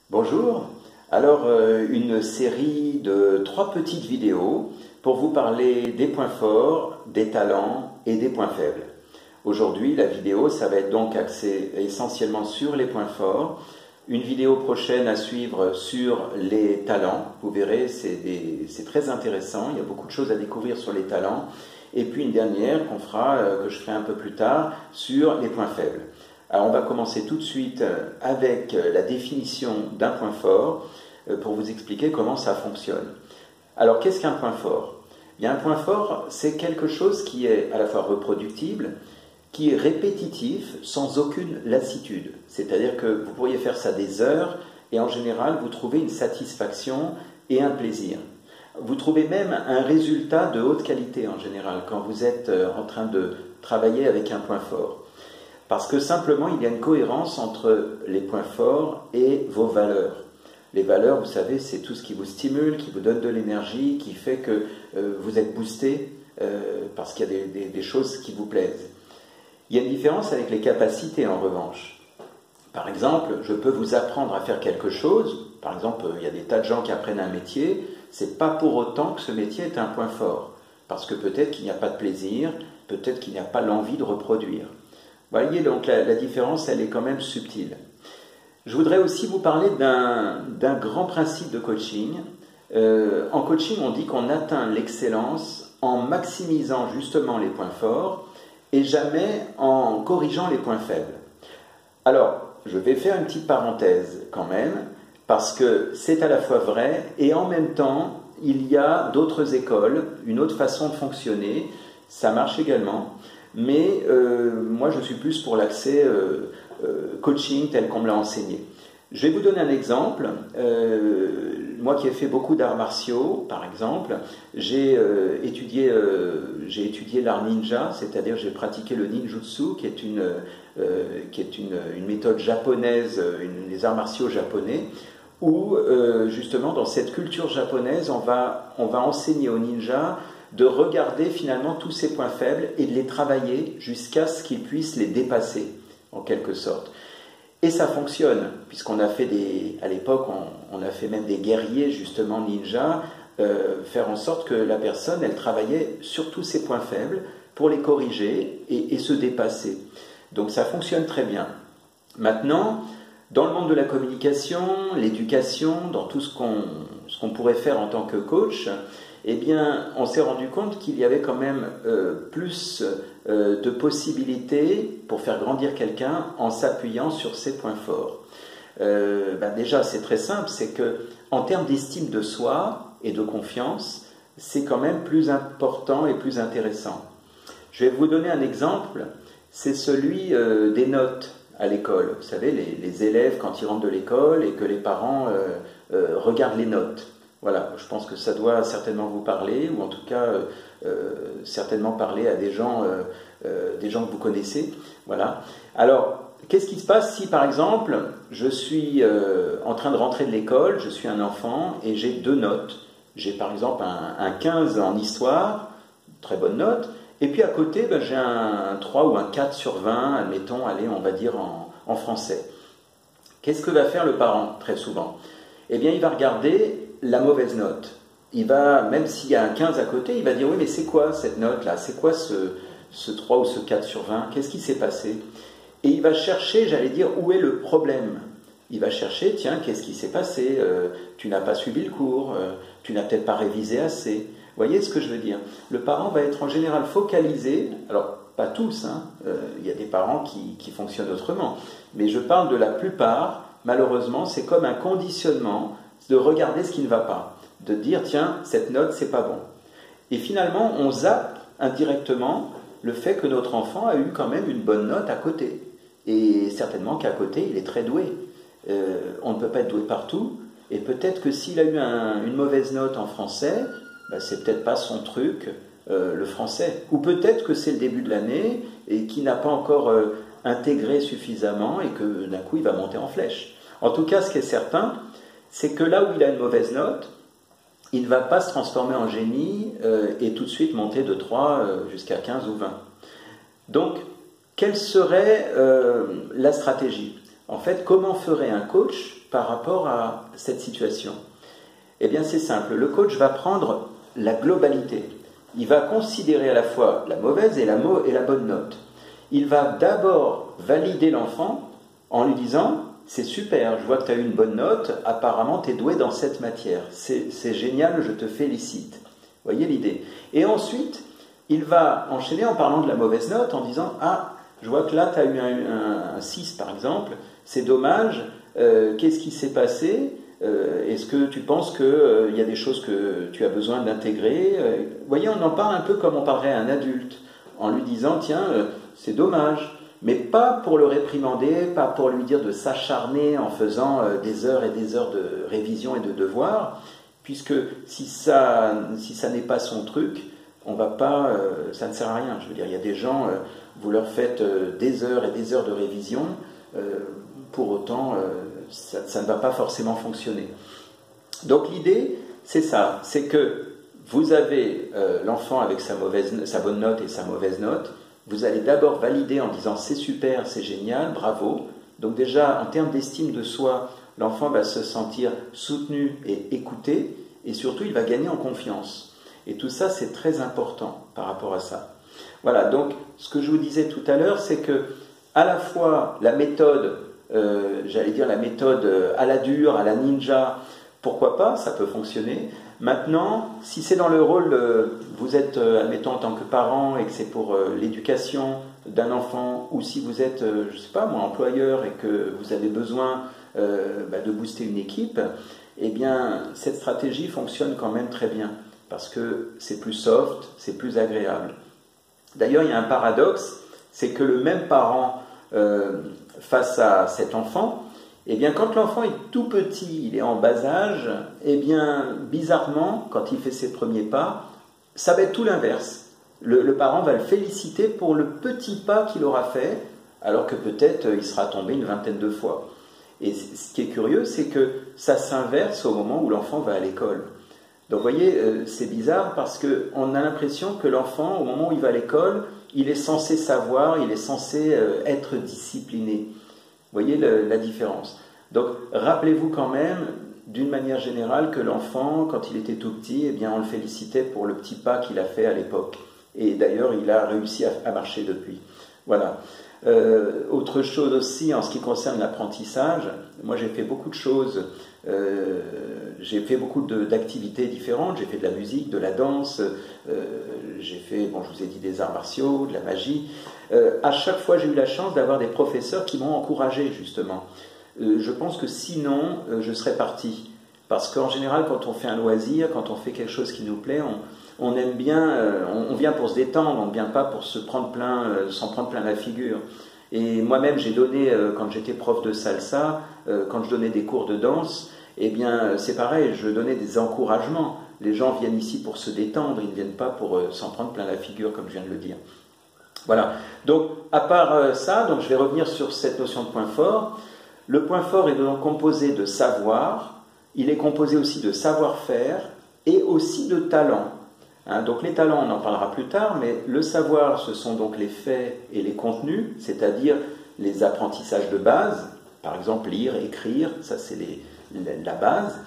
Bonjour, alors une série de 3 petites vidéos pour vous parler des points forts, des talents et des points faibles. Aujourd'hui, la vidéo, ça va être donc axée essentiellement sur les points forts. Une vidéo prochaine à suivre sur les talents. Vous verrez, c'est très intéressant, il y a beaucoup de choses à découvrir sur les talents. Et puis une dernière que je ferai un peu plus tard, sur les points faibles. Alors on va commencer tout de suite avec la définition d'un point fort pour vous expliquer comment ça fonctionne. Alors qu'est-ce qu'un point fort? Bien, un point fort, c'est quelque chose qui est à la fois reproductible, qui est répétitif sans aucune lassitude. C'est-à-dire que vous pourriez faire ça des heures et en général vous trouvez une satisfaction et un plaisir. Vous trouvez même un résultat de haute qualité en général quand vous êtes en train de travailler avec un point fort. Parce que simplement, il y a une cohérence entre les points forts et vos valeurs. Les valeurs, vous savez, c'est tout ce qui vous stimule, qui vous donne de l'énergie, qui fait que vous êtes boosté parce qu'il y a des choses qui vous plaisent. Il y a une différence avec les capacités en revanche. Par exemple, je peux vous apprendre à faire quelque chose. Par exemple, il y a des tas de gens qui apprennent un métier. C'est pas pour autant que ce métier est un point fort. Parce que peut-être qu'il n'y a pas de plaisir, peut-être qu'il n'y a pas l'envie de reproduire. Vous voyez, donc la différence, elle est quand même subtile. Je voudrais aussi vous parler d'un grand principe de coaching. En coaching, on dit qu'on atteint l'excellence en maximisant justement les points forts et jamais en corrigeant les points faibles. Alors, je vais faire une petite parenthèse quand même, parce que c'est à la fois vrai et en même temps, il y a d'autres écoles, une autre façon de fonctionner, ça marche également. Mais moi, je suis plus pour l'accès coaching tel qu'on me l'a enseigné. Je vais vous donner un exemple. Moi qui ai fait beaucoup d'arts martiaux, par exemple, j'ai étudié l'art ninja, c'est-à-dire j'ai pratiqué le ninjutsu, qui est une méthode japonaise, des arts martiaux japonais, où justement dans cette culture japonaise, on va enseigner aux ninjas de regarder finalement tous ces points faibles et de les travailler jusqu'à ce qu'ils puissent les dépasser, en quelque sorte. Et ça fonctionne, puisqu'on a fait à l'époque, on a fait même des guerriers, justement, ninja, faire en sorte que la personne, elle travaillait sur tous ces points faibles pour les corriger et se dépasser. Donc ça fonctionne très bien. Maintenant, dans le monde de la communication, l'éducation, dans tout ce qu'on pourrait faire en tant que coach, eh bien, on s'est rendu compte qu'il y avait quand même plus de possibilités pour faire grandir quelqu'un en s'appuyant sur ses points forts. Déjà, c'est très simple, c'est que en termes d'estime de soi et de confiance, c'est quand même plus important et plus intéressant. Je vais vous donner un exemple, c'est celui des notes à l'école. Vous savez, les élèves, quand ils rentrent de l'école et que les parents regardent les notes. Voilà, je pense que ça doit certainement vous parler, ou en tout cas certainement parler à des gens que vous connaissez. Voilà. Alors, qu'est-ce qui se passe si, par exemple, je suis en train de rentrer de l'école, je suis un enfant et j'ai 2 notes. J'ai par exemple un 15 en histoire, très bonne note, et puis à côté, j'ai un 3 ou un 4 sur 20, admettons, allez, on va dire en français. Qu'est-ce que va faire le parent, très souvent? Eh bien, il va regarder la mauvaise note. Il va, même s'il y a un 15 à côté, il va dire, oui, mais c'est quoi cette note-là? C'est quoi ce 3 ou ce 4 sur 20? Qu'est-ce qui s'est passé? Et il va chercher, j'allais dire, où est le problème? Il va chercher, tiens, qu'est-ce qui s'est passé? Tu n'as pas suivi le cours, tu n'as peut-être pas révisé assez. Vous voyez ce que je veux dire? Le parent va être en général focalisé, alors pas tous, hein, il y a des parents qui fonctionnent autrement, mais je parle de la plupart, malheureusement, c'est comme un conditionnement de regarder ce qui ne va pas, de dire tiens, cette note, c'est pas bon. Et finalement, on zappe indirectement le fait que notre enfant a eu quand même une bonne note à côté. Et certainement qu'à côté, il est très doué. On ne peut pas être doué partout, et peut-être que s'il a eu une mauvaise note en français, c'est peut-être pas son truc, le français. Ou peut-être que c'est le début de l'année, et qu'il n'a pas encore intégré suffisamment, et que d'un coup, il va monter en flèche. En tout cas, ce qui est certain, c'est que là où il a une mauvaise note, il ne va pas se transformer en génie et tout de suite monter de 3 jusqu'à 15 ou 20. Donc, quelle serait la stratégie? En fait, comment ferait un coach par rapport à cette situation? Eh bien, c'est simple. Le coach va prendre la globalité. Il va considérer à la fois la mauvaise et la bonne note. Il va d'abord valider l'enfant en lui disant « C'est super, je vois que tu as eu une bonne note, apparemment tu es doué dans cette matière. C'est génial, je te félicite. » Vous voyez l'idée? Et ensuite, il va enchaîner en parlant de la mauvaise note, en disant « Ah, je vois que là tu as eu un 6 par exemple, c'est dommage, qu'est-ce qui s'est passé ? Est-ce que tu penses qu'il y a des choses que tu as besoin d'intégrer ?» Vous voyez, on en parle un peu comme on parlerait à un adulte, en lui disant « Tiens, c'est dommage », mais pas pour le réprimander, pas pour lui dire de s'acharner en faisant des heures et des heures de révision et de devoirs, puisque si ça n'est pas son truc, on va pas, ça ne sert à rien. Je veux dire, il y a des gens, vous leur faites des heures et des heures de révision, pour autant, ça ne va pas forcément fonctionner. Donc l'idée, c'est ça, c'est que vous avez l'enfant avec sa bonne note et sa mauvaise note, vous allez d'abord valider en disant c'est super, c'est génial, bravo. Donc déjà, en termes d'estime de soi, l'enfant va se sentir soutenu et écouté, et surtout il va gagner en confiance. Et tout ça, c'est très important par rapport à ça. Voilà, donc ce que je vous disais tout à l'heure, c'est que à la fois la méthode, j'allais dire la méthode à la dure, à la ninja, pourquoi pas, ça peut fonctionner. Maintenant, si c'est dans le rôle, vous êtes, admettons, en tant que parent et que c'est pour l'éducation d'un enfant, ou si vous êtes, je ne sais pas moi, employeur et que vous avez besoin de booster une équipe, eh bien, cette stratégie fonctionne quand même très bien, parce que c'est plus soft, c'est plus agréable. D'ailleurs, il y a un paradoxe, c'est que le même parent, face à cet enfant, eh bien, quand l'enfant est tout petit, il est en bas âge, eh bien, bizarrement, quand il fait ses premiers pas, ça va être tout l'inverse. Le parent va le féliciter pour le petit pas qu'il aura fait, alors que peut-être il sera tombé une vingtaine de fois. Et ce qui est curieux, c'est que ça s'inverse au moment où l'enfant va à l'école. Donc, vous voyez, c'est bizarre parce qu'on a l'impression que l'enfant, au moment où il va à l'école, il est censé savoir, il est censé être discipliné. Vous voyez la différence. Donc, rappelez-vous quand même, d'une manière générale, que l'enfant, quand il était tout petit, eh bien, on le félicitait pour le petit pas qu'il a fait à l'époque. Et d'ailleurs, il a réussi à marcher depuis. Voilà. Autre chose aussi, en ce qui concerne l'apprentissage, moi j'ai fait beaucoup de choses, j'ai fait beaucoup d'activités différentes, j'ai fait de la musique, de la danse, j'ai fait, bon, je vous ai dit, des arts martiaux, de la magie. À chaque fois, j'ai eu la chance d'avoir des professeurs qui m'ont encouragé, justement. Je pense que sinon, je serais parti. Parce qu'en général, quand on fait un loisir, quand on fait quelque chose qui nous plaît, on aime bien, on vient pour se détendre, on ne vient pas pour s'en prendre plein la figure. Et moi-même, j'ai donné, quand j'étais prof de salsa, quand je donnais des cours de danse, eh bien, c'est pareil, je donnais des encouragements. Les gens viennent ici pour se détendre, ils ne viennent pas pour s'en prendre plein la figure, comme je viens de le dire. Voilà. Donc, à part ça, donc je vais revenir sur cette notion de point fort. Le point fort est donc composé de savoir, il est composé aussi de savoir-faire et aussi de talent. Donc les talents, on en parlera plus tard, mais le savoir, ce sont donc les faits et les contenus, c'est-à-dire les apprentissages de base, par exemple lire, écrire, ça c'est la base.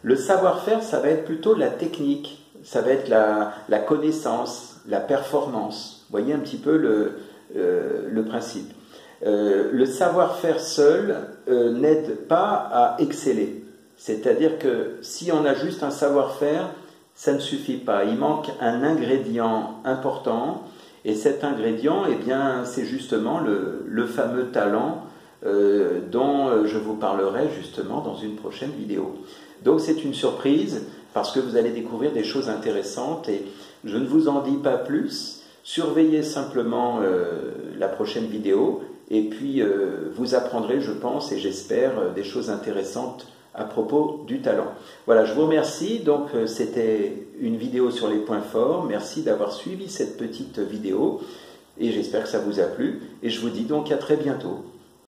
Le savoir-faire, ça va être plutôt la technique, ça va être la connaissance, la performance. Vous voyez un petit peu le principe. Le savoir-faire seul n'aide pas à exceller. C'est-à-dire que si on a juste un savoir-faire, ça ne suffit pas. Il manque un ingrédient important, et cet ingrédient, eh bien, c'est justement le fameux talent dont je vous parlerai justement dans une prochaine vidéo. Donc c'est une surprise, parce que vous allez découvrir des choses intéressantes, et je ne vous en dis pas plus. Surveillez simplement la prochaine vidéo, et puis vous apprendrez, je pense, et j'espère, des choses intéressantes à propos du talent. Voilà, je vous remercie. Donc, c'était une vidéo sur les points forts. Merci d'avoir suivi cette petite vidéo et j'espère que ça vous a plu. Et je vous dis donc à très bientôt.